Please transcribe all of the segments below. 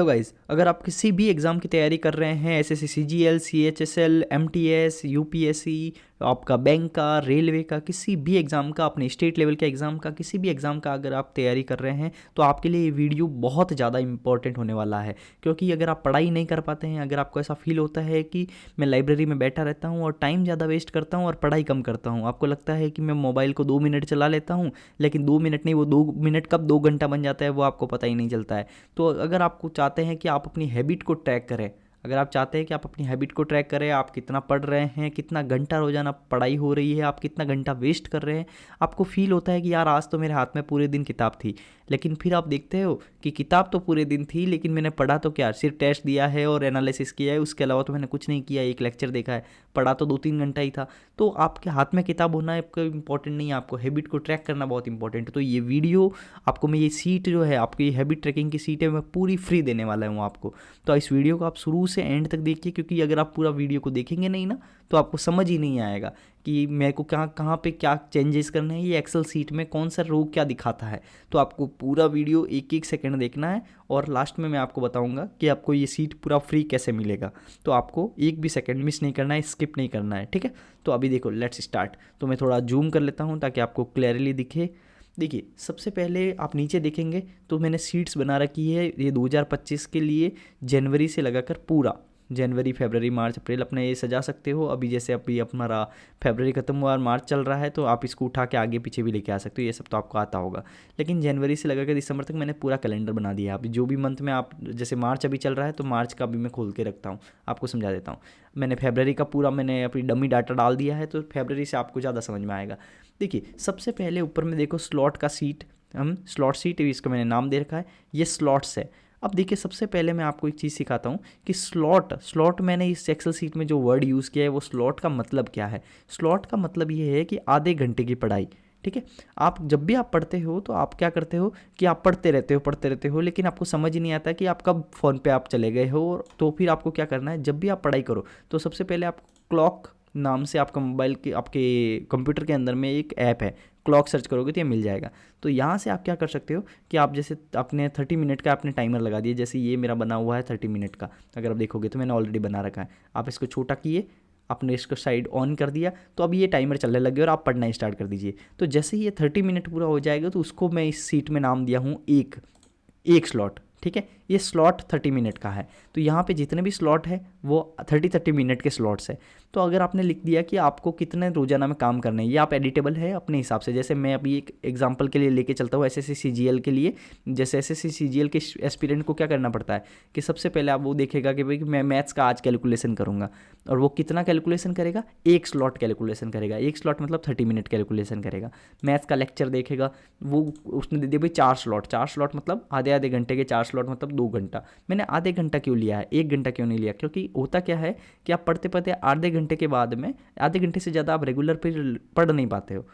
तो गाइज़, अगर आप किसी भी एग्ज़ाम की तैयारी कर रहे हैं, SSC CGL, CHSL, MTS, UPSC, आपका बैंक का, रेलवे का, किसी भी एग्ज़ाम का, अपने स्टेट लेवल के एग्ज़ाम का, किसी भी एग्ज़ाम का अगर आप तैयारी कर रहे हैं तो आपके लिए ये वीडियो बहुत ज़्यादा इंपॉर्टेंट होने वाला है। क्योंकि अगर आप पढ़ाई नहीं कर पाते हैं, अगर आपको ऐसा फील होता है कि मैं लाइब्रेरी में बैठा रहता हूँ और टाइम ज़्यादा वेस्ट करता हूँ और पढ़ाई कम करता हूँ, आपको लगता है कि मैं मोबाइल को 2 मिनट चला लेता हूँ, लेकिन 2 मिनट नहीं, वो 2 मिनट कब 2 घंटा बन जाता है वो आपको पता ही नहीं चलता है। तो अगर आपको चाहते हैं कि आप अपनी हैबिट को ट्रैक करें, अगर आप चाहते हैं कि आप अपनी हैबिट को ट्रैक करें, आप कितना पढ़ रहे हैं, कितना घंटा रोजाना पढ़ाई हो रही है, आप कितना घंटा वेस्ट कर रहे हैं, आपको फील होता है कि यार आज तो मेरे हाथ में पूरे दिन किताब थी, लेकिन फिर आप देखते हो कि किताब तो पूरे दिन थी लेकिन मैंने पढ़ा तो क्या, सिर्फ टेस्ट दिया है और एनालिसिस किया है, उसके अलावा तो मैंने कुछ नहीं किया, एक लेक्चर देखा है, पढ़ा तो 2-3 घंटा ही था। तो आपके हाथ में किताब होना आपको इंपॉर्टेंट नहीं है, आपको हैबिट को ट्रैक करना बहुत इंपॉर्टेंट है। तो ये वीडियो आपको, मैं ये सीट जो है आपकी ये हैबिट ट्रैकिंग की सीट है, मैं पूरी फ्री देने वाला हूँ आपको। तो इस वीडियो को आप शुरू से एंड तक देखिए, क्योंकि अगर आप पूरा वीडियो को देखेंगे नहीं ना तो आपको समझ ही नहीं आएगा कि मेरे को कहाँ कहाँ पे क्या चेंजेस करने हैं, ये एक्सेल सीट में कौन सा रो क्या दिखाता है। तो आपको पूरा वीडियो एक एक सेकंड देखना है और लास्ट में मैं आपको बताऊंगा कि आपको ये सीट पूरा फ्री कैसे मिलेगा। तो आपको एक भी सेकंड मिस नहीं करना है, स्किप नहीं करना है, ठीक है। तो अभी देखो, लेट्स स्टार्ट। तो मैं थोड़ा जूम कर लेता हूँ ताकि आपको क्लियरली दिखे। देखिए, सबसे पहले आप नीचे देखेंगे तो मैंने सीट्स बना रखी है ये 2025 के लिए, जनवरी से लगाकर पूरा जनवरी, फरवरी, मार्च, अप्रैल, अपने ये सजा सकते हो। अभी जैसे अभी हमारा फरवरी खत्म हुआ और मार्च चल रहा है तो आप इसको उठा के आगे पीछे भी लेके आ सकते हो, ये सब तो आपको आता होगा। लेकिन जनवरी से लगाकर दिसंबर तक मैंने पूरा कैलेंडर बना दिया। अभी जो भी मंथ में आप, जैसे मार्च अभी चल रहा है तो मार्च का भी मैं खोल के रखता हूँ, आपको समझा देता हूँ। मैंने फरवरी का पूरा मैंने अपनी डमी डाटा डाल दिया है, तो फरवरी से आपको ज़्यादा समझ में आएगा। देखिए, सबसे पहले ऊपर में देखो स्लॉट का सीट, हम स्लॉट सीट, इसका मैंने नाम दे रखा है, ये स्लॉट्स है। अब देखिए, सबसे पहले मैं आपको एक चीज़ सिखाता हूँ कि स्लॉट मैंने इस एक्सेल सीट में जो वर्ड यूज़ किया है वो स्लॉट का मतलब क्या है। स्लॉट का मतलब ये है कि आधे घंटे की पढ़ाई, ठीक है। आप जब भी आप पढ़ते हो तो आप क्या करते हो कि आप पढ़ते रहते हो, लेकिन आपको समझ ही नहीं आता कि आप कब फ़ोन पे आप चले गए हो। तो फिर आपको क्या करना है, जब भी आप पढ़ाई करो तो सबसे पहले आप क्लॉक नाम से आपका मोबाइल के, आपके कंप्यूटर के अंदर में एक ऐप है, क्लॉक सर्च करोगे तो ये मिल जाएगा। तो यहाँ से आप क्या कर सकते हो कि आप जैसे अपने 30 मिनट का आपने टाइमर लगा दिया, जैसे ये मेरा बना हुआ है 30 मिनट का, अगर आप देखोगे तो मैंने ऑलरेडी बना रखा है। आप इसको छोटा किए, आपने इसको साइड ऑन कर दिया तो अब ये टाइमर चलने लग गया और आप पढ़ना स्टार्ट कर दीजिए। तो जैसे ही ये 30 मिनट पूरा हो जाएगा तो उसको मैं इस सीट में नाम दिया हूँ एक स्लॉट, ठीक है। ये स्लॉट 30 मिनट का है, तो यहाँ पे जितने भी स्लॉट है वो 30 मिनट के स्लॉट्स है। तो अगर आपने लिख दिया कि आपको कितने रोजाना में काम करने हैं, ये आप एडिटेबल है अपने हिसाब से। जैसे मैं अभी एक एग्जांपल के लिए लेके चलता हूँ एसएससी सीजीएल के लिए। जैसे एसएससी सीजीएल के एस्पिरेंट को क्या करना पड़ता है कि सबसे पहले आप वो देखेगा कि भाई मैं मैथ्स का आज कैलकुलेशन करूँगा, और वो कितना कैलकुलेशन करेगा, एक स्लॉट कैलकुलेशन करेगा। एक स्लॉट मतलब 30 मिनट कैलकुलेशन करेगा। मैथ्स का लेक्चर देखेगा, वो उसने दे दिया भाई 4 स्लॉट मतलब आधे आधे घंटे के 4 स्लॉट मतलब 2 घंटा। मैंने आधे घंटा क्यों लिया है, 1 घंटा क्यों नहीं लिया, क्योंकि होता क्या है कि आप पढ़ते पढ़ते आधे घंटे के बाद में, आधे घंटे से ज़्यादा आप रेगुलर पे पढ़ नहीं पाते हो,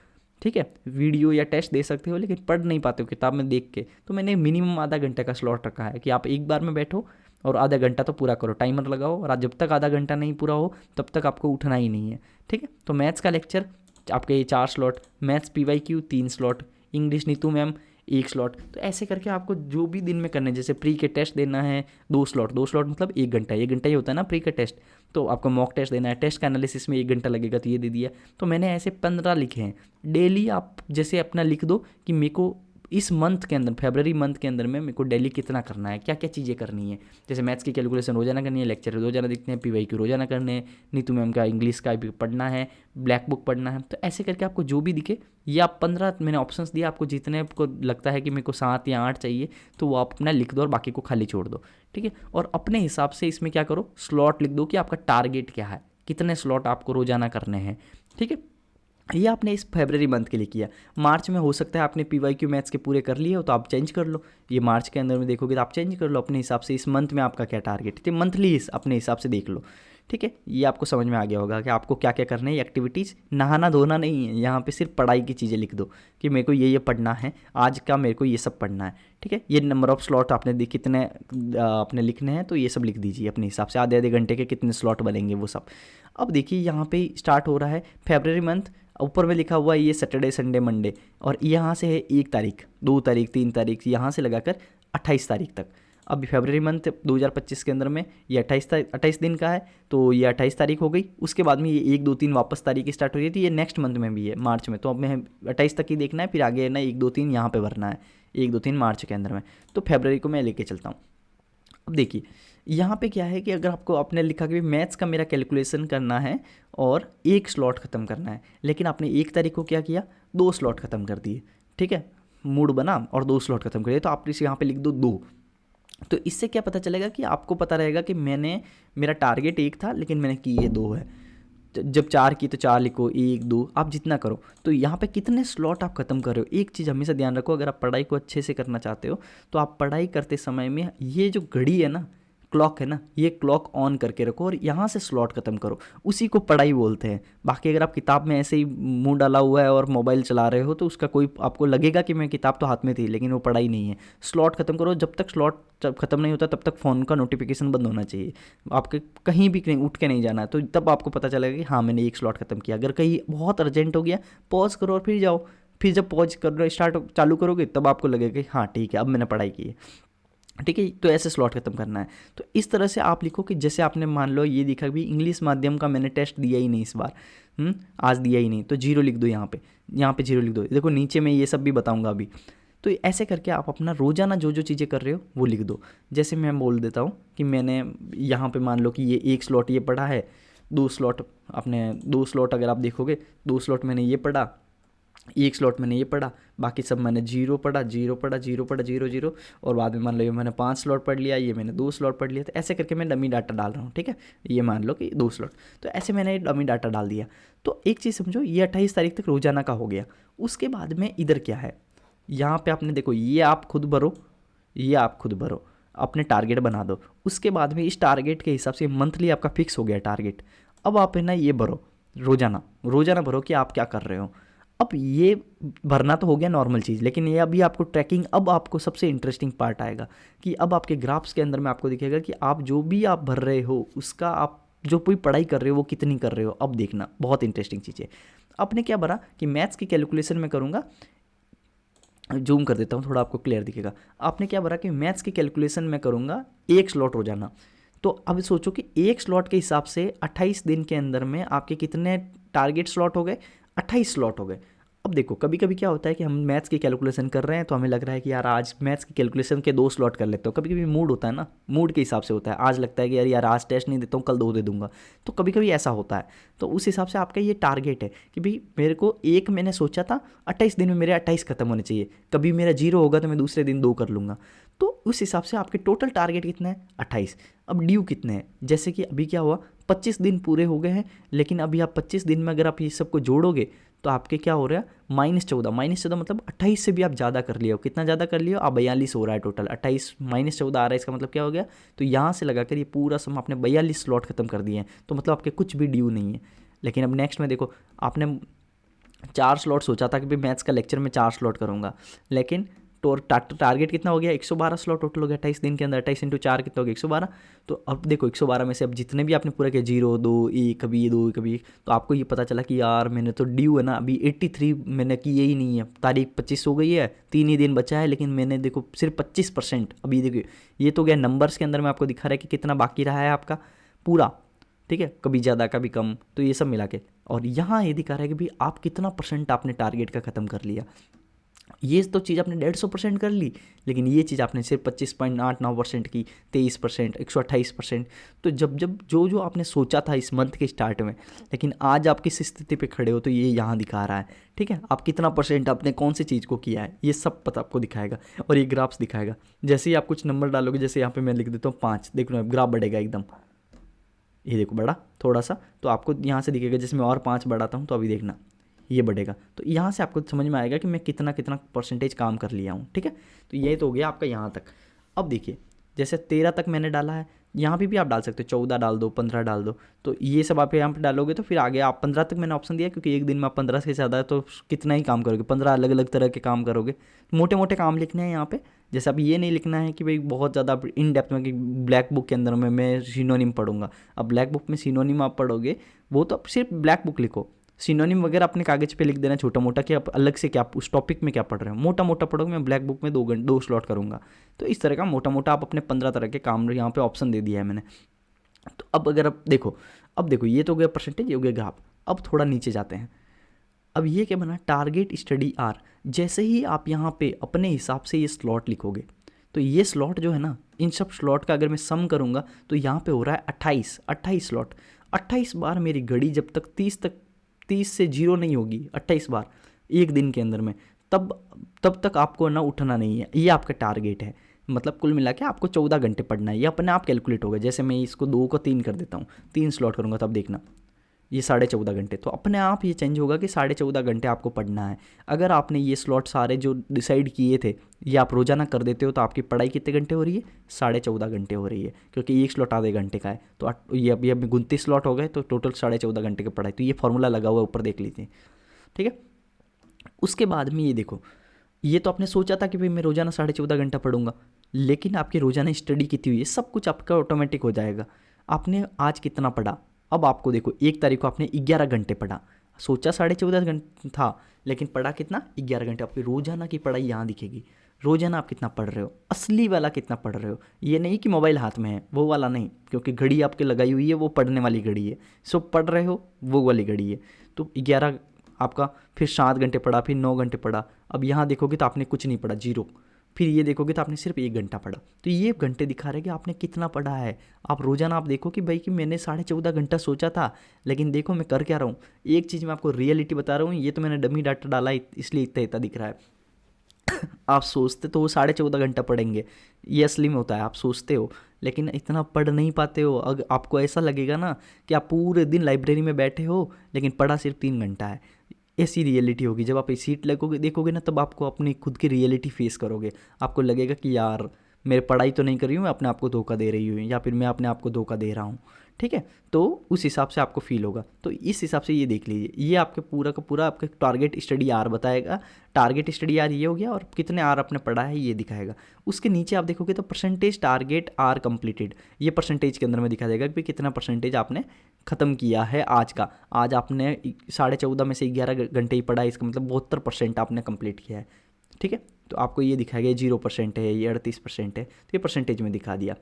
ठीक है। वीडियो या टेस्ट दे सकते हो लेकिन पढ़ नहीं पाते हो किताब में देख के। तो मैंने मिनिमम आधा घंटे का स्लॉट रखा है कि आप एक बार में बैठो और आधा घंटा तो पूरा करो, टाइमर लगाओ, और जब तक आधा घंटा नहीं पूरा हो तब तक आपको उठना ही नहीं है, ठीक है। तो मैथ्स का लेक्चर आपके ये 4 slot, maths PYQ 3 slot, English Neetu ma'am 1 slot. तो ऐसे करके आपको जो भी दिन में करना है, जैसे प्री के टेस्ट देना है 2 स्लॉट मतलब 1 घंटा, 1 घंटा ही होता है ना प्री का टेस्ट। तो आपको मॉक टेस्ट देना है, टेस्ट का एनालिसिस में 1 घंटा लगेगा, तो ये दे दिया। तो मैंने ऐसे 15 लिखे हैं। डेली आप जैसे अपना लिख दो कि मेरे को इस मंथ के अंदर, फरवरी मंथ के अंदर में मेरे को डेली कितना करना है, क्या क्या चीज़ें करनी है। जैसे मैथ्स की कैलकुलेशन रोजाना करनी है, लेक्चर रोजाना देखते हैं, पीवाईक्यू रोजाना करने हैं, नीतू मैम का इंग्लिश का भी पढ़ना है, ब्लैक बुक पढ़ना है। तो ऐसे करके आपको जो भी दिखे, ये आप 15 मैंने ऑप्शंस दिया आपको, जितने आपको लगता है कि मेरे को 7 या 8 चाहिए तो वो आप अपना लिख दो और बाकी को खाली छोड़ दो, ठीक है। और अपने हिसाब से इसमें क्या करो, स्लॉट लिख दो कि आपका टारगेट क्या है, कितने स्लॉट आपको रोजाना करने हैं, ठीक है। ये आपने इस फरवरी मंथ के लिए किया। मार्च में हो सकता है आपने पीवाईक्यू मैथ्स के पूरे कर लिए हो तो आप चेंज कर लो, ये मार्च के अंदर में देखोगे तो आप चेंज कर लो अपने हिसाब से, इस मंथ में आपका क्या टारगेट है, मंथली अपने हिसाब से देख लो, ठीक है। ये आपको समझ में आ गया होगा कि आपको क्या क्या करना है। एक्टिविटीज़ नहाना धोना नहीं है, यहाँ पे सिर्फ पढ़ाई की चीज़ें लिख दो कि मेरे को ये पढ़ना है आज का, मेरे को ये सब पढ़ना है, ठीक है। ये नंबर ऑफ स्लॉट आपने कितने आपने लिखने हैं तो ये सब लिख दीजिए अपने हिसाब से, आधे आधे घंटे के कितने स्लॉट बनेंगे वो सब। अब देखिए, यहाँ पे स्टार्ट हो रहा है फरवरी मंथ, ऊपर में लिखा हुआ है ये सैटरडे संडे मंडे, और यहाँ से है 1 तारीख, 2 तारीख, 3 तारीख, यहाँ से लगाकर 28 तारीख तक। अभी फरवरी मंथ 2025 के अंदर में ये 28 दिन का है, तो ये 28 तारीख हो गई। उसके बाद में ये 1 2 3 वापस तारीख स्टार्ट हो रही थी, ये नेक्स्ट मंथ में भी है, मार्च में। तो अब हमें 28 तक ही देखना है, फिर आगे ना 1 2 3 यहाँ पे भरना है, 1 2 3 मार्च के अंदर में। तो फरवरी को मैं लेके चलता हूँ। अब देखिए यहाँ पे क्या है कि अगर आपको आपने लिखा कि मैथ्स का मेरा कैलकुलेशन करना है और एक स्लॉट ख़त्म करना है, लेकिन आपने 1 तारीख को क्या किया, 2 स्लॉट ख़त्म कर दिए, ठीक है, मूड बना और 2 स्लॉट ख़त्म कर दिए। तो आप इसे यहाँ पे लिख दो 2। तो इससे क्या पता चलेगा कि आपको पता रहेगा कि मेरा टारगेट 1 था लेकिन मैंने किए 2 है। जब 4 की तो 4 लिखो, 1 2 आप जितना करो। तो यहाँ पे कितने स्लॉट आप खत्म कर रहे हो, एक चीज़ हमेशा ध्यान रखो, अगर आप पढ़ाई को अच्छे से करना चाहते हो तो आप पढ़ाई करते समय में ये जो घड़ी है ना, क्लॉक है ना, ये क्लॉक ऑन करके रखो और यहाँ से स्लॉट खत्म करो, उसी को पढ़ाई बोलते हैं। बाकी अगर आप किताब में ऐसे ही मुंह डाला हुआ है और मोबाइल चला रहे हो तो उसका कोई, आपको लगेगा कि मैं किताब तो हाथ में थी, लेकिन वो पढ़ाई नहीं है। स्लॉट खत्म करो, जब तक स्लॉट खत्म नहीं होता तब तक फ़ोन का नोटिफिकेशन बंद होना चाहिए, आपके कहीं भी कहीं उठ के नहीं जाना है। तो तब आपको पता चलेगा कि हाँ मैंने 1 स्लॉट खत्म किया। अगर कहीं बहुत अर्जेंट हो गया, पॉज करो और फिर जाओ। फिर जब पॉज करना स्टार्ट चालू करोगे तब आपको लगेगा कि हाँ ठीक है अब मैंने पढ़ाई की है, ठीक है। तो ऐसे स्लॉट खत्म करना है। तो इस तरह से आप लिखो कि जैसे आपने मान लो ये दिखा भी इंग्लिश माध्यम का मैंने टेस्ट दिया ही नहीं इस बार, आज दिया ही नहीं, तो 0 लिख दो यहाँ पे 0 लिख दो। देखो नीचे मैं ये सब भी बताऊँगा अभी। तो ऐसे करके आप अपना रोज़ाना जो जो चीज़ें कर रहे हो वो लिख दो। जैसे मैं बोल देता हूँ कि मैंने यहाँ पे मान लो कि ये 1 स्लॉट ये पढ़ा है, 2 स्लॉट आपने 2 स्लॉट अगर आप देखोगे 2 स्लॉट मैंने ये पढ़ा, 1 स्लॉट मैंने ये पढ़ा, बाकी सब मैंने 0 पढ़ा 0 पढ़ा 0 पढ़ा 0 0, और बाद में मान लो ये मैंने 5 स्लॉट पढ़ लिया, ये मैंने 2 स्लॉट पढ़ लिया। तो ऐसे करके मैं डमी डाटा डाल रहा हूँ, ठीक है। ये मान लो कि 2 स्लॉट, तो ऐसे मैंने डमी डाटा डाल दिया। तो एक चीज़ समझो, ये 28 तारीख तक रोजाना का हो गया। उसके बाद में इधर क्या है, यहाँ पे आपने देखो ये आप खुद भरो, ये आप खुद भरो, अपने टारगेट बना दो। उसके बाद में इस टारगेट के हिसाब से मंथली आपका फिक्स हो गया टारगेट। अब आप है ना ये भरो, रोजाना रोजाना भरो कि आप क्या कर रहे हो। अब ये भरना तो हो गया नॉर्मल चीज़, लेकिन ये अभी आपको ट्रैकिंग, अब आपको सबसे इंटरेस्टिंग पार्ट आएगा कि अब आपके ग्राफ्स के अंदर में आपको दिखेगा कि आप जो भी आप भर रहे हो उसका आप जो कोई पढ़ाई कर रहे हो वो कितनी कर रहे हो। अब देखना बहुत इंटरेस्टिंग चीज़ है। आपने क्या भरा कि मैथ्स की कैलकुलेशन में करूँगा, जूम कर देता हूँ थोड़ा आपको क्लियर दिखेगा। आपने क्या भरा कि मैथ्स की कैलकुलेशन में करूँगा 1 स्लॉट रोजाना। तो अब सोचो कि 1 स्लॉट के हिसाब से 28 दिन के अंदर में आपके कितने टारगेट स्लॉट हो गए, 28 स्लॉट हो गए। अब देखो कभी कभी क्या होता है कि हम मैथ्स की कैलकुलेशन कर रहे हैं तो हमें लग रहा है कि यार आज मैथ्स की कैलकुलेशन के 2 स्लॉट कर लेते हो। कभी कभी मूड होता है ना, मूड के हिसाब से होता है। आज लगता है कि यार आज टेस्ट नहीं देता हूँ, कल 2 दे दूंगा। तो कभी कभी ऐसा होता है। तो उस हिसाब से आपका ये टारगेट है कि भाई मेरे को एक मैंने सोचा था 28 दिन में मेरे 28 खत्म होने चाहिए, कभी मेरा 0 होगा तो मैं दूसरे दिन 2 कर लूँगा। तो उस हिसाब से आपके टोटल टारगेट कितना है, 28। अब ड्यू कितने हैं, जैसे कि अभी क्या हुआ 25 दिन पूरे हो गए हैं, लेकिन अभी आप 25 दिन में अगर आप ये सबको जोड़ोगे तो आपके क्या हो रहा है -14। -14 मतलब 28 से भी आप ज़्यादा कर लिए हो। कितना ज़्यादा कर लियो, आप 42 हो रहा है टोटल। 28 -14 आ रहा है, इसका मतलब क्या हो गया, तो यहाँ से लगाकर ये पूरा सम आपने 42 स्लॉट खत्म कर दिए हैं। तो मतलब आपके कुछ भी ड्यू नहीं है। लेकिन अब नेक्स्ट में देखो, आपने 4 स्लॉट सोचा था कि भाई मैथ्स का लेक्चर में 4 स्लॉट करूँगा, लेकिन टारगेट कितना हो गया, 112 स्लॉट टोटल हो गया 28 दिन के अंदर। 28 × 4 कितना हो गया, 112। तो अब देखो 112 में से अब जितने भी आपने पूरा किया 0 2 1 कभी 2 कभी 1, तो आपको ये पता चला कि यार मैंने तो ड्यू है ना अभी 83 मैंने किए ही नहीं है। तारीख 25 हो गई है, 3 ही दिन बचा है, लेकिन मैंने देखो सिर्फ 25%। अभी देखिए ये तो गया नंबर्स के अंदर में आपको दिखा रहा है कि कितना बाकी रहा है आपका पूरा, ठीक है, कभी ज़्यादा कभी कम, तो ये सब मिला के। और यहाँ ये दिखा रहा है कि भाई आप कितना परसेंट आपने टारगेट का ख़त्म कर लिया। ये तो चीज़ आपने 150% कर ली, लेकिन ये चीज़ आपने सिर्फ 25.89% की, 23%, 128%। तो जब जब जो जो आपने सोचा था इस मंथ के स्टार्ट में, लेकिन आज आप किस स्थिति पे खड़े हो तो ये यहाँ दिखा रहा है, ठीक है। आप कितना परसेंट आपने कौन सी चीज़ को किया है ये सब पता आपको दिखाएगा, और ये ग्राफ्स दिखाएगा। जैसे ही आप कुछ नंबर डालोगे, जैसे यहाँ पर मैं लिख देता हूँ 5, देखो ग्राफ बढ़ेगा एकदम, ये देखो बढ़ा थोड़ा सा, तो आपको यहाँ से दिखेगा। जैसे मैं और 5 बढ़ाता हूँ तो अभी देखना ये बढ़ेगा। तो यहाँ से आपको समझ में आएगा कि मैं कितना कितना परसेंटेज काम कर लिया हूँ, ठीक है। तो ये तो हो गया आपका यहाँ तक। अब देखिए जैसे 13 तक मैंने डाला है, यहाँ पे भी आप डाल सकते हो, 14 डाल दो, 15 डाल दो। तो ये सब आप यहाँ पे डालोगे तो फिर आगे आप 15 तक मैंने ऑप्शन दिया, क्योंकि एक दिन में आप 15 से ज़्यादा है तो कितना ही काम करोगे, 15 अलग अलग तरह के काम करोगे। मोटे मोटे काम लिखने हैं यहाँ पे। जैसे अब ये नहीं लिखना है कि भाई बहुत ज़्यादा इन डेप्थ में कि ब्लैक बुक के अंदर में मैं सिनोनिम पढ़ूंगा। अब ब्लैक बुक में सिनोनिम आप पढ़ोगे वो तो सिर्फ ब्लैक बुक लिखो, सिनोनिम वगैरह अपने कागज पे लिख देना छोटा मोटा कि आप अलग से क्या उस टॉपिक में क्या पढ़ रहे हो। मोटा मोटा पढ़ोगे, मैं ब्लैक बुक में 2 स्लॉट करूँगा। तो इस तरह का मोटा मोटा आप अपने 15 तरह के काम यहाँ पे ऑप्शन दे दिया है मैंने। तो अब अगर आप देखो, अब देखो ये तो हो गया परसेंटेज, ये हो गया ग्राफ। अब थोड़ा नीचे जाते हैं। अब ये क्या बना, टारगेट स्टडी आर। जैसे ही आप यहाँ पे अपने हिसाब से ये स्लॉट लिखोगे, तो ये स्लॉट जो है ना, इन सब स्लॉट का अगर मैं सम करूँगा तो यहाँ पे हो रहा है 28 स्लॉट। 28 बार मेरी घड़ी जब तक 30 से 0 नहीं होगी, 28 बार एक दिन के अंदर में, तब तक आपको ना उठना नहीं है। ये आपका टारगेट है। मतलब कुल मिला के आपको 14 घंटे पढ़ना है। ये अपने आप कैलकुलेट होगा। जैसे मैं इसको 2 को 3 कर देता हूँ, 3 स्लॉट करूँगा, तब देखना ये 14.5 घंटे, तो अपने आप ये चेंज होगा कि 14.5 घंटे आपको पढ़ना है। अगर आपने ये स्लॉट सारे जो डिसाइड किए थे ये आप रोजाना कर देते हो, तो आपकी पढ़ाई कितने घंटे हो रही है, 14.5 घंटे हो रही है, क्योंकि एक स्लॉट आधे घंटे का है। तो ये अभी 29 स्लॉट हो गए, तो टोटल 14.5 घंटे की पढ़ाई। तो ये फॉर्मूला लगा हुआ है, ऊपर देख लीजिए, ठीक है। उसके बाद में ये देखो, ये तो आपने सोचा था कि भाई मैं रोजाना 14.5 घंटा पढ़ूंगा, लेकिन आपकी रोजाना स्टडी कितनी हुई है, सब कुछ आपका ऑटोमेटिक हो जाएगा। आपने आज कितना पढ़ा, अब आपको देखो 1 तारीख को आपने 11 घंटे पढ़ा, सोचा 14.5 घंटे था, लेकिन पढ़ा कितना, 11 घंटे। आपकी रोजाना की पढ़ाई यहाँ दिखेगी। रोजाना आप कितना पढ़ रहे हो, असली वाला कितना पढ़ रहे हो। ये नहीं कि मोबाइल हाथ में है, वो वाला नहीं, क्योंकि घड़ी आपके लगाई हुई है, वो पढ़ने वाली घड़ी है। सो पढ़ रहे हो वो वाली घड़ी है। तो 11 आपका, फिर 7 घंटे पढ़ा, फिर 9 घंटे पढ़ा। अब यहाँ देखोगे तो आपने कुछ नहीं पढ़ा, 0। फिर ये देखोगे तो आपने सिर्फ 1 घंटा पढ़ा। तो ये घंटे दिखा रहे कि आपने कितना पढ़ा है। आप रोजाना आप देखो कि भाई कि मैंने 14.5 घंटा सोचा था, लेकिन देखो मैं कर क्या रहा हूँ। एक चीज़ मैं आपको रियलिटी बता रहा हूँ, ये तो मैंने डमी डाटा डाला इसलिए इतना इतना दिख रहा है। आप सोचते तो वो 14.5 घंटा पढ़ेंगे, ये असली में होता है। आप सोचते हो लेकिन इतना पढ़ नहीं पाते हो। अगर आपको ऐसा लगेगा ना कि आप पूरे दिन लाइब्रेरी में बैठे हो, लेकिन पढ़ा सिर्फ 3 घंटा है। ऐसी रियलिटी होगी। जब आप सीट लगोगे देखोगे ना, तब आपको अपनी खुद की रियलिटी फेस करोगे। आपको लगेगा कि यार मेरे पढ़ाई तो नहीं कर रही हूँ, मैं अपने आप को धोखा दे रही हूँ, या फिर मैं अपने आप को धोखा दे रहा हूँ, ठीक है। तो उस हिसाब से आपको फील होगा। तो इस हिसाब से ये देख लीजिए, ये आपके पूरा का पूरा आपका टारगेट स्टडी आर बताएगा। टारगेट स्टडी आर ये हो गया, और कितने आर आपने पढ़ा है ये दिखाएगा। उसके नीचे आप देखोगे तो परसेंटेज टारगेट आर कंप्लीटेड, ये परसेंटेज के अंदर में दिखा देगा कि कितना परसेंटेज आपने ख़त्म किया है आज का। आज आपने 14.5 में से 11 घंटे ही पढ़ा है, इसका मतलब 72% आपने कंप्लीट किया है, ठीक है। तो आपको ये दिखाएगा 0% है, ये 38% है, तो ये परसेंटेज में दिखा दिया।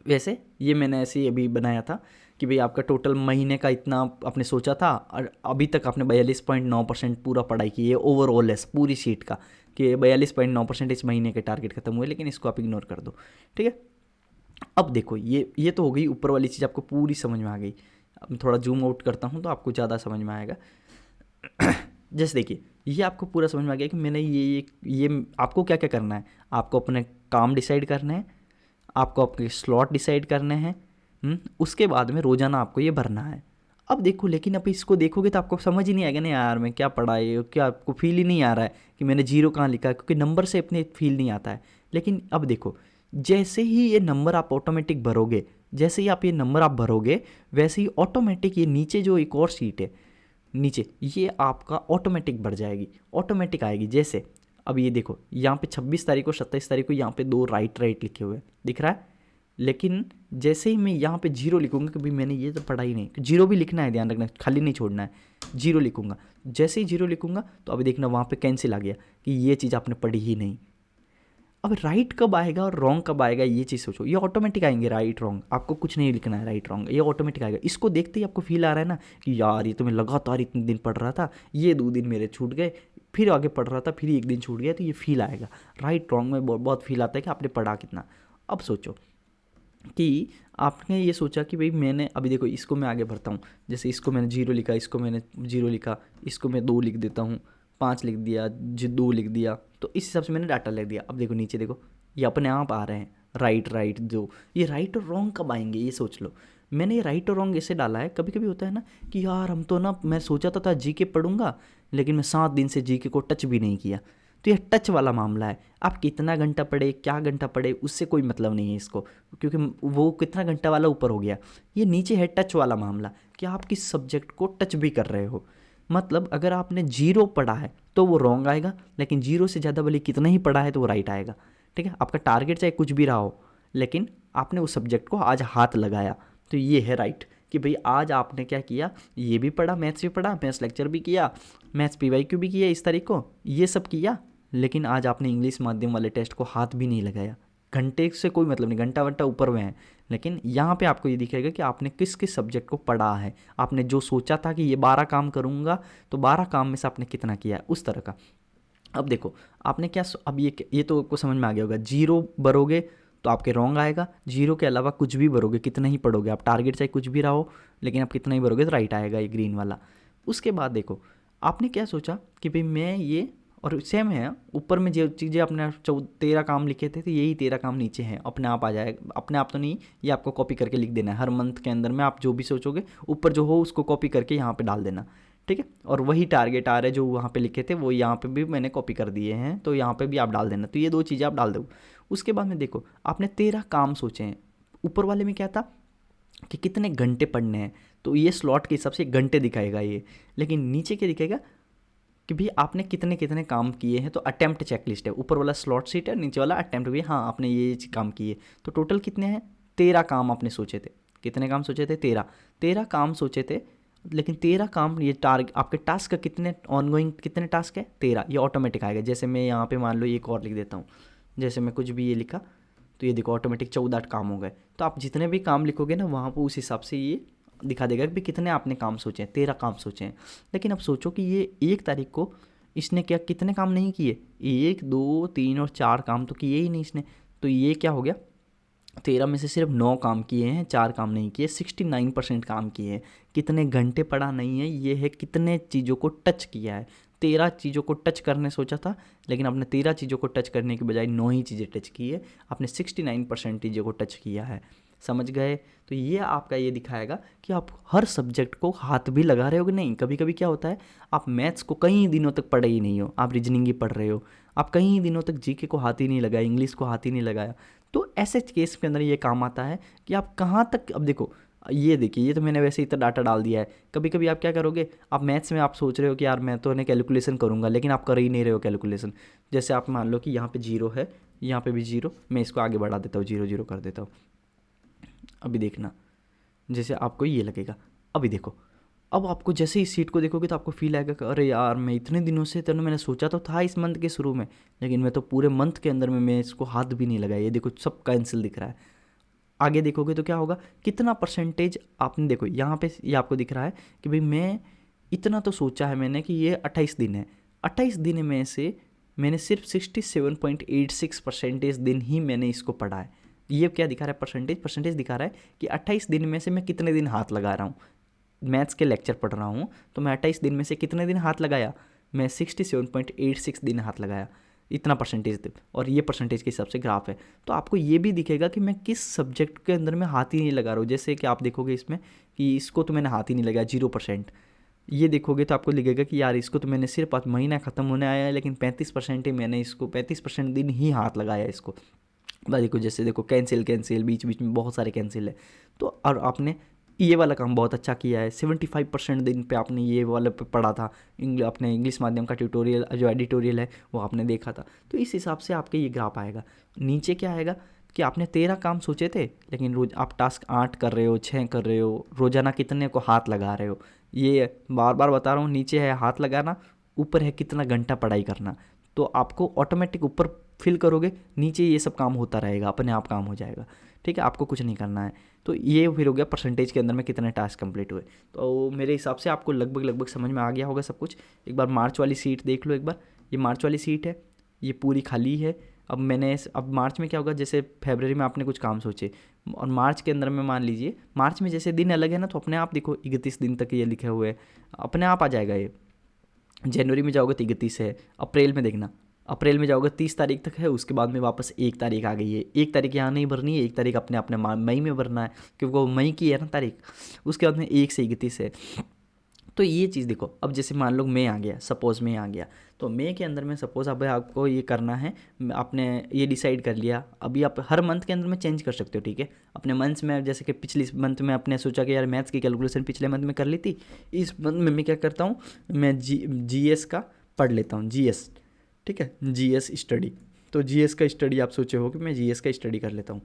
वैसे ये मैंने ऐसे ही अभी बनाया था कि भाई आपका टोटल महीने का इतना आपने सोचा था, और अभी तक आपने 42.9% पूरा पढ़ाई की है ओवरऑल है पूरी सीट का, कि 42.9% इस महीने के टारगेट खत्म हुए, लेकिन इसको आप इग्नोर कर दो, ठीक है। अब देखो ये तो हो गई ऊपर वाली चीज़, आपको पूरी समझ में आ गई। अब मैं थोड़ा जूम आउट करता हूँ तो आपको ज़्यादा समझ में आएगा। जैसे देखिए, ये आपको पूरा समझ में आ गया कि मैंने ये आपको क्या क्या करना है। आपको अपने काम डिसाइड करने हैं, आपको आपके स्लॉट डिसाइड करने हैं, उसके बाद में रोज़ाना आपको ये भरना है। अब देखो, लेकिन अब इसको देखोगे तो आपको समझ ही नहीं आएगा ना यार मैं क्या पढ़ा है, क्या आपको फील ही नहीं आ रहा है कि मैंने 0 कहाँ लिखा है, क्योंकि नंबर से अपने फील नहीं आता है। लेकिन अब देखो, जैसे ही ये नंबर आप ऑटोमेटिक भरोगे, जैसे ही आप ये नंबर आप भरोगे, वैसे ही ऑटोमेटिक ये नीचे जो एक और सीट है नीचे, ये आपका ऑटोमेटिक भर जाएगी, ऑटोमेटिक आएगी। जैसे अब ये देखो, यहाँ पे 26 तारीख को 27 तारीख को यहाँ पे 2 राइट लिखे हुए दिख रहा है, लेकिन जैसे ही मैं यहाँ पे 0 लिखूंगा कि भाई मैंने ये तो पढ़ा ही नहीं, 0 भी लिखना है, ध्यान रखना, खाली नहीं छोड़ना है, 0 लिखूंगा। जैसे ही 0 लिखूंगा तो अभी देखना वहाँ पे कैंसिल आ गया कि ये चीज़ आपने पढ़ी ही नहीं। अब राइट कब आएगा और रॉन्ग कब आएगा, ये चीज़ सोचो। ये ऑटोमेटिक आएंगे राइट रॉन्ग, आपको कुछ नहीं लिखना है राइट रॉन्ग, ये ऑटोमेटिक आएगा। इसको देखते ही आपको फील आ रहा है ना कि यार ये तो मैं लगातार इतने दिन पढ़ रहा था, ये 2 दिन मेरे छूट गए, फिर आगे पढ़ रहा था, फिर 1 दिन छूट गया, तो ये फील आएगा। राइट रॉन्ग में बहुत फील आता है कि आपने पढ़ा कितना। अब सोचो कि आपने ये सोचा कि भाई मैंने अभी देखो, इसको मैं आगे भरता हूँ। जैसे इसको मैंने 0 लिखा, इसको मैंने 0 लिखा, इसको मैं 2 लिख देता हूँ, 5 लिख दिया, 2 लिख दिया, तो इस हिसाब से मैंने डाटा लिख दिया। अब देखो नीचे देखो, ये अपने आप आ रहे हैं राइट जो। ये राइट और रॉन्ग कब आएंगे ये सोच लो। मैंने ये राइट और रॉन्ग ऐसे डाला है, कभी कभी होता है ना कि यार हम तो ना, मैं सोचा था जीके पढ़ूंगा, लेकिन मैं 7 दिन से जीके को टच भी नहीं किया। तो ये टच वाला मामला है। आप कितना घंटा पढ़े, क्या घंटा पढ़े, उससे कोई मतलब नहीं है इसको, क्योंकि वो कितना घंटा वाला ऊपर हो गया। ये नीचे है टच वाला मामला, कि आप किस सब्जेक्ट को टच भी कर रहे हो। मतलब अगर आपने 0 पढ़ा है तो वो रॉन्ग आएगा, लेकिन 0 से ज़्यादा भले कितना ही पढ़ा है तो वो राइट आएगा, ठीक है। आपका टारगेट चाहे कुछ भी रहा हो, लेकिन आपने उस सब्जेक्ट को आज हाथ लगाया, तो ये है राइट, कि भाई आज आपने क्या किया, ये भी पढ़ा, मैथ्स भी पढ़ा, मैथ्स लेक्चर भी किया, मैथ्स PYQ भी किया इस तारीख को, ये सब किया, लेकिन आज आपने इंग्लिश माध्यम वाले टेस्ट को हाथ भी नहीं लगाया। घंटे से कोई मतलब नहीं, घंटा वंटा ऊपर में है, लेकिन यहाँ पे आपको ये दिखेगा कि आपने किस किस सब्जेक्ट को पढ़ा है। आपने जो सोचा था कि ये 12 काम करूँगा, तो 12 काम में से आपने कितना किया है, उस तरह का। अब देखो आपने क्या अब ये तो आपको समझ में आ गया होगा। जीरो भरोगे तो आपके रॉन्ग आएगा, जीरो के अलावा कुछ भी भरोगे, कितना ही पढ़ोगे आप, टारगेट चाहे कुछ भी रहा हो, लेकिन आप कितना ही भरोगे तो राइट आएगा, ये ग्रीन वाला। उसके बाद देखो आपने क्या सोचा कि भाई मैं ये, और सेम है ऊपर में जो चीज़ें अपने 13 काम लिखे थे तो यही 13 काम नीचे हैं, अपने आप आ जाएगा। अपने आप तो नहीं, ये आपको कॉपी करके लिख देना है। हर मंथ के अंदर में आप जो भी सोचोगे ऊपर जो हो उसको कॉपी करके यहाँ पे डाल देना, ठीक है। और वही टारगेट आ रहे जो वहाँ पे लिखे थे वो यहाँ पे भी मैंने कॉपी कर दिए हैं, तो यहाँ पे भी आप डाल देना। तो ये 2 चीज़ें आप डाल दो। उसके बाद में देखो आपने 13 काम सोचे हैं। ऊपर वाले में क्या था कि कितने घंटे पढ़ने हैं, तो ये स्लॉट के हिसाब से घंटे दिखाएगा ये, लेकिन नीचे क्या दिखाएगा कि भाई आपने कितने कितने काम किए हैं। तो अटेम्प्ट चेकलिस्ट है, ऊपर वाला स्लॉट शीट है, नीचे वाला अटेम्प्ट भी, हाँ आपने ये काम किए। तो टोटल कितने हैं, 13 काम आपने सोचे थे। कितने काम सोचे थे, 13 काम सोचे थे। लेकिन 13 काम, ये आपके टास्क का कितने ऑनगोइंग कितने टास्क है, 13, ये ऑटोमेटिक आएगा। जैसे मैं यहाँ पे मान लो एक और लिख देता हूँ, जैसे मैं कुछ भी ये लिखा तो ये देखो ऑटोमेटिक 14 काम हो गए। तो आप जितने भी काम लिखोगे ना वहाँ पर उस हिसाब से ये दिखा देगा कि कितने आपने काम सोचे हैं, 13 काम सोचे हैं। लेकिन अब सोचो कि ये 1 तारीख को इसने क्या कितने काम नहीं किए, 1 2 3 और 4 काम तो किए ही नहीं इसने। तो ये क्या हो गया, 13 में से सिर्फ 9 काम किए हैं, 4 काम नहीं किए, 69% काम किए हैं। कितने घंटे पढ़ा नहीं है, ये है कितने चीज़ों को टच किया है। 13 चीज़ों को टच करने सोचा था, लेकिन आपने 13 चीज़ों को टच करने के बजाय 9 ही चीज़ें टच की है। आपने 69% चीज़ों को टच किया है। समझ गए। तो ये आपका ये दिखाएगा कि आप हर सब्जेक्ट को हाथ भी लगा रहे हो कि नहीं। कभी कभी क्या होता है, आप मैथ्स को कई दिनों तक पढ़े ही नहीं हो, आप रीजनिंग ही पढ़ रहे हो, आप कई दिनों तक जीके को हाथ ही नहीं लगाया, इंग्लिश को हाथ ही नहीं लगाया। तो ऐसे केस के अंदर ये काम आता है कि आप कहाँ तक, अब देखो ये देखिए, ये तो मैंने वैसे इतना डाटा डाल दिया है। कभी कभी आप क्या करोगे, आप मैथ्स में आप सोच रहे हो कि यार मैं तो इन्हें कैलकुलेशन करूँगा, लेकिन आप कर ही नहीं रहे हो कैलकुलेशन। जैसे आप मान लो कि यहाँ पे 0 है, यहाँ पे भी 0, मैं इसको आगे बढ़ा देता हूँ, 0 0 कर देता हूँ। अभी देखना, जैसे आपको ये लगेगा, अभी देखो, अब आपको जैसे इस सीट को देखोगे तो आपको फील आएगा कि अरे यार मैं इतने दिनों से, तो मैंने सोचा तो था इस मंथ के शुरू में, लेकिन मैं तो पूरे मंथ के अंदर में मैं इसको हाथ भी नहीं लगाया। ये देखो सब कैंसिल दिख रहा है। आगे देखोगे तो क्या होगा, कितना परसेंटेज आपने, देखो यहाँ पे ये आपको दिख रहा है कि भाई मैं इतना तो सोचा है मैंने कि ये 28 दिन है, 28 दिन में से मैंने सिर्फ 67.86% दिन ही मैंने इसको पढ़ा है। ये क्या दिखा रहा है, परसेंटेज दिखा रहा है कि 28 दिन में से मैं कितने दिन हाथ लगा रहा हूँ। मैथ्स के लेक्चर पढ़ रहा हूँ तो मैं 28 दिन में से कितने दिन हाथ लगाया, मैं 67.86 दिन हाथ लगाया, इतना परसेंटेज। और ये परसेंटेज के हिसाब से ग्राफ है। तो आपको ये भी दिखेगा कि मैं किस सब्जेक्ट के अंदर में हाथ ही नहीं लगा रहा हूँ। जैसे कि आप देखोगे इसमें कि इसको तो मैंने हाथ ही नहीं लगाया, 0%। ये देखोगे तो आपको लिखेगा कि यार इसको तो मैंने सिर्फ महीना ख़त्म होने आया है, लेकिन 35% ही मैंने इसको 35% दिन ही हाथ लगाया इसको। देखो जैसे देखो कैंसिल बीच बीच में बहुत सारे कैंसिल है। तो और आपने ये वाला काम बहुत अच्छा किया है, 75% दिन पे आपने ये वाला पे पढ़ा था, अपने इंग्लिश माध्यम का ट्यूटोरियल जो एडिटोरियल है वो आपने देखा था। तो इस हिसाब से आपके ये ग्राफ आएगा। नीचे क्या आएगा कि आपने 13 काम सोचे थे, लेकिन रोज आप टास्क 8 कर रहे हो, 6 कर रहे हो, रोजाना कितने को हाथ लगा रहे हो। ये बार बार बता रहा हूँ, नीचे है हाथ लगाना, ऊपर है कितना घंटा पढ़ाई करना। तो आपको ऑटोमेटिक ऊपर फिल करोगे, नीचे ये सब काम होता रहेगा, अपने आप काम हो जाएगा। ठीक है, आपको कुछ नहीं करना है। तो ये फिर हो गया परसेंटेज के अंदर में कितने टास्क कंप्लीट हुए। तो मेरे हिसाब से आपको लगभग समझ में आ गया होगा सब कुछ। एक बार मार्च वाली सीट देख लो एक बार, ये मार्च वाली सीट है, ये पूरी खाली है। अब मार्च में क्या होगा, जैसे फरवरी में आपने कुछ काम सोचे और मार्च के अंदर में मान लीजिए, मार्च में जैसे दिन अलग है ना, तो अपने आप देखो 31 दिन तक ये लिखे हुए हैं, अपने आप आ जाएगा ये। जनवरी में जाओगे तो 31 है, अप्रैल में देखना, अप्रैल में जाओगे 30 तारीख तक है, उसके बाद में वापस 1 तारीख आ गई है। 1 तारीख यहाँ नहीं भरनी है, 1 तारीख अपने अपने मई में भरना है, क्योंकि वो मई की है ना तारीख। उसके बाद में 1 से 31 है। तो ये चीज़ देखो, अब जैसे मान लो मई आ गया, सपोज मई आ गया, तो मई के अंदर में सपोज अब आपको ये करना है, आपने ये डिसाइड कर लिया। अभी आप हर मंथ के अंदर में चेंज कर सकते हो, ठीक है। अपने मंथ्स में, जैसे कि पिछली मंथ में आपने सोचा कि यार मैथ्स की कैलकुलेशन पिछले मंथ में कर ली थी, इस मंथ में मैं क्या करता हूँ, मैं जीएस का पढ़ लेता हूँ, जीएस, ठीक है, जीएस स्टडी। तो जीएस का स्टडी आप सोचे हो कि मैं जीएस का स्टडी कर लेता हूँ।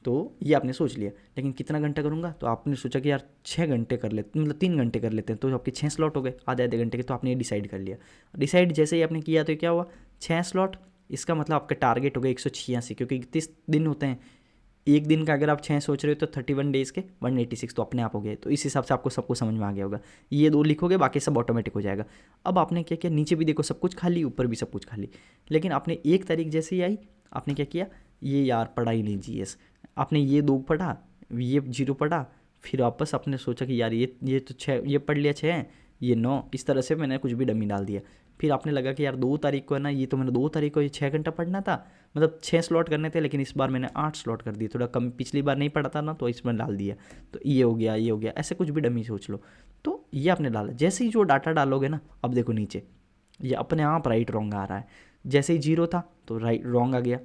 तो ये आपने सोच लिया, लेकिन कितना घंटा करूँगा, तो आपने सोचा कि यार 6 घंटे कर लेते, मतलब 3 घंटे कर लेते हैं, तो आपके 6 स्लॉट हो गए आधे आधे घंटे के। तो आपने ये डिसाइड कर लिया। डिसाइड जैसे ही आपने किया तो क्या हुआ, 6 स्लॉट, इसका मतलब आपका टारगेट हो गया 186, क्योंकि 31 दिन होते हैं। एक दिन का अगर आप 6 सोच रहे हो तो 31 डेज़ के 186 तो अपने आप हो गए। तो इस हिसाब से आपको सबको समझ में आ गया होगा। ये 2 लिखोगे, बाकी सब ऑटोमेटिक हो जाएगा। अब आपने क्या किया, नीचे भी देखो सब कुछ खाली, ऊपर भी सब कुछ खाली, लेकिन आपने 1 तारीख जैसे ही आई, आपने क्या किया, ये यार पढ़ा ही नहीं जीएस, आपने ये 2 पढ़ा, ये 0 पढ़ा, फिर वापस आपने सोचा कि यार ये तो 6, ये पढ़ लिया 6, ये 9, इस तरह से मैंने कुछ भी डमी डाल दिया। फिर आपने लगा कि यार 2 तारीख को है ना, ये तो मैंने 2 तारीख को ये 6 घंटा पढ़ना था, मतलब 6 स्लॉट करने थे, लेकिन इस बार मैंने 8 स्लॉट कर दिए, थोड़ा कम, पिछली बार नहीं पढ़ा था ना तो इसमें डाल दिया, तो ये हो गया, ये हो गया, ऐसे कुछ भी डमी सोच लो। तो ये आपने डाला, जैसे ही जो डाटा डालोगे ना, अब देखो नीचे ये अपने आप राइट रॉन्ग आ रहा है। जैसे ही 0 था तो राइट रॉन्ग आ गया,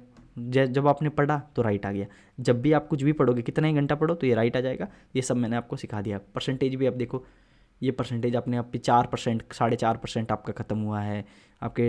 जब आपने पढ़ा तो राइट आ गया। जब भी आप कुछ भी पढ़ोगे, कितना ही घंटा पढ़ो तो ये राइट आ जाएगा। ये सब मैंने आपको सिखा दिया। परसेंटेज भी आप देखो, ये परसेंटेज अपने आप पे 4%, 4.5% आपका ख़त्म हुआ है, आपके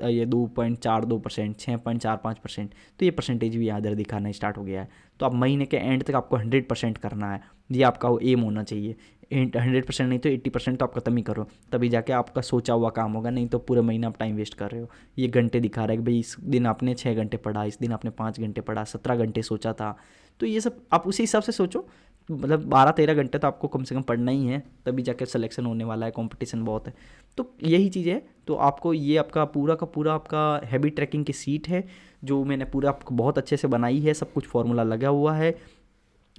ये 2.42%, 6.45%, तो ये परसेंटेज भी यहाँ इधर दिखाना स्टार्ट हो गया है। तो आप महीने के एंड तक आपको 100% करना है, ये आपका एम होना चाहिए। 100% नहीं तो 80% तो आप खत्म ही करो, तभी जाके आपका सोचा हुआ काम होगा, नहीं तो पूरे महीने आप टाइम वेस्ट कर रहे हो। ये घंटे दिखा रहा है कि भाई इस दिन आपने 6 घंटे पढ़ा, इस दिन आपने 5 घंटे पढ़ा, 17 घंटे सोचा था। तो ये सब आप उसी हिसाब से सोचो, मतलब 12-13 घंटे तो आपको कम से कम पढ़ना ही है, तभी जाके सिलेक्शन होने वाला है, कंपटीशन बहुत है। तो यही चीज़ है। तो आपको ये आपका पूरा का पूरा आपका हैबिट ट्रैकिंग की सीट है, जो मैंने पूरा आपको बहुत अच्छे से बनाई है, सब कुछ फॉर्मूला लगा हुआ है।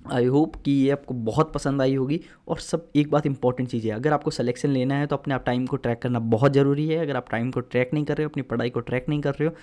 आई होप कि ये आपको बहुत पसंद आई होगी। और सब एक बात इंपॉर्टेंट चीज़ है, अगर आपको सिलेक्शन लेना है तो अपने आप टाइम को ट्रैक करना बहुत ज़रूरी है। अगर आप टाइम को ट्रैक नहीं कर रहे हो, अपनी पढ़ाई को ट्रैक नहीं कर रहे हो,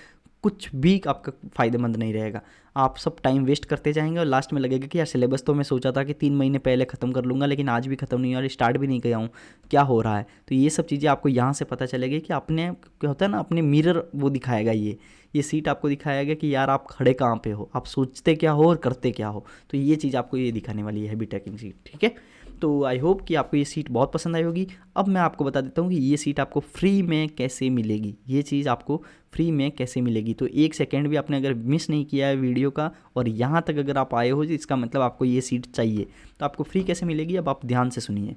कुछ भी आपका फ़ायदेमंद नहीं रहेगा। आप सब टाइम वेस्ट करते जाएंगे और लास्ट में लगेगा कि यार सिलेबस तो मैं सोचा था कि 3 महीने पहले ख़त्म कर लूँगा, लेकिन आज भी ख़त्म नहीं हुआ और स्टार्ट भी नहीं किया हूँ, क्या हो रहा है। तो ये सब चीज़ें आपको यहाँ से पता चलेगी कि अपने क्या होता है ना, अपने मिरर वो दिखाएगा, ये सीट आपको दिखाएगा कि यार आप खड़े कहाँ पे हो, आप सोचते क्या हो और करते क्या हो। तो ये चीज़ आपको ये दिखाने वाली है हैबिट ट्रैकिंग सीट, ठीक है। तो आई होप कि आपको ये सीट बहुत पसंद आई होगी। अब मैं आपको बता देता हूँ कि ये सीट आपको फ्री में कैसे मिलेगी, ये चीज़ आपको फ्री में कैसे मिलेगी। तो 1 सेकेंड भी आपने अगर मिस नहीं किया है वीडियो का और यहाँ तक अगर आप आए हो, इसका मतलब आपको ये सीट चाहिए। तो आपको फ्री कैसे मिलेगी, अब आप ध्यान से सुनिए।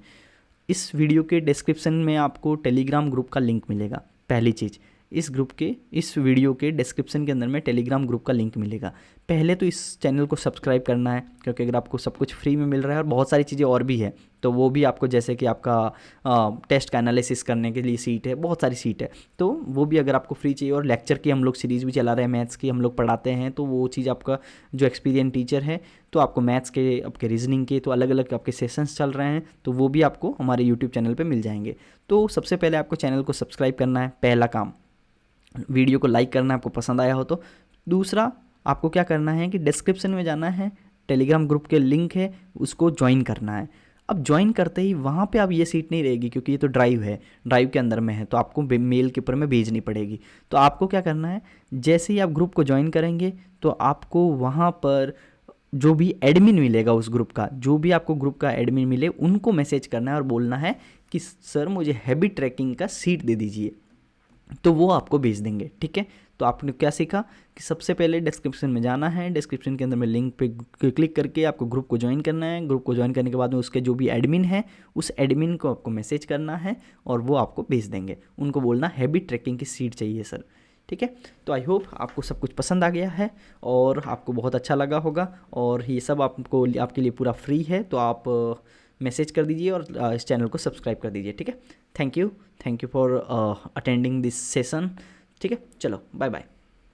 इस वीडियो के डिस्क्रिप्शन में आपको टेलीग्राम ग्रुप का लिंक मिलेगा। पहली चीज़, इस वीडियो के डिस्क्रिप्शन के अंदर में टेलीग्राम ग्रुप का लिंक मिलेगा। पहले तो इस चैनल को सब्सक्राइब करना है, क्योंकि अगर आपको सब कुछ फ्री में मिल रहा है और बहुत सारी चीज़ें और भी है, तो वो भी आपको, जैसे कि आपका टेस्ट का एनालिसिस करने के लिए सीट है, बहुत सारी सीट है, तो वो भी अगर आपको फ्री चाहिए। और लेक्चर की हम लोग सीरीज़ भी चला रहे हैं, मैथ्स की हम लोग पढ़ाते हैं, तो वो चीज़ आपका जो एक्सपीरियंस टीचर है, तो आपको मैथ्स के, आपके रीजनिंग के, तो अलग अलग आपके सेशंस चल रहे हैं, तो वो भी आपको हमारे यूट्यूब चैनल पर मिल जाएंगे। तो सबसे पहले आपको चैनल को सब्सक्राइब करना है, पहला काम। वीडियो को लाइक करना है आपको पसंद आया हो तो। दूसरा, आपको क्या करना है कि डिस्क्रिप्शन में जाना है, टेलीग्राम ग्रुप के लिंक है, उसको ज्वाइन करना है। अब ज्वाइन करते ही वहाँ पे अब ये सीट नहीं रहेगी, क्योंकि ये तो ड्राइव है, ड्राइव के अंदर में है, तो आपको मेल के ऊपर में भेजनी पड़ेगी। तो आपको क्या करना है, जैसे ही आप ग्रुप को ज्वाइन करेंगे तो आपको वहाँ पर जो भी एडमिन मिलेगा उस ग्रुप का, जो भी आपको ग्रुप का एडमिन मिले, उनको मैसेज करना है और बोलना है कि सर मुझे हैबिट ट्रैकिंग का सीट दे दीजिए, तो वो आपको भेज देंगे, ठीक है। तो आपने क्या सीखा कि सबसे पहले डिस्क्रिप्शन में जाना है, डिस्क्रिप्शन के अंदर में लिंक पे क्लिक करके आपको ग्रुप को ज्वाइन करना है। ग्रुप को ज्वाइन करने के बाद में उसके जो भी एडमिन है, उस एडमिन को आपको मैसेज करना है और वो आपको भेज देंगे। उनको बोलना हैबिट ट्रैकिंग की सीट चाहिए सर, ठीक है। तो आई होप आपको सब कुछ पसंद आ गया है और आपको बहुत अच्छा लगा होगा, और ये सब आपको आपके लिए पूरा फ्री है। तो आप मैसेज कर दीजिए और इस चैनल को सब्सक्राइब कर दीजिए, ठीक है। Thank you for attending this session, ठीक है। चलो बाय बाय।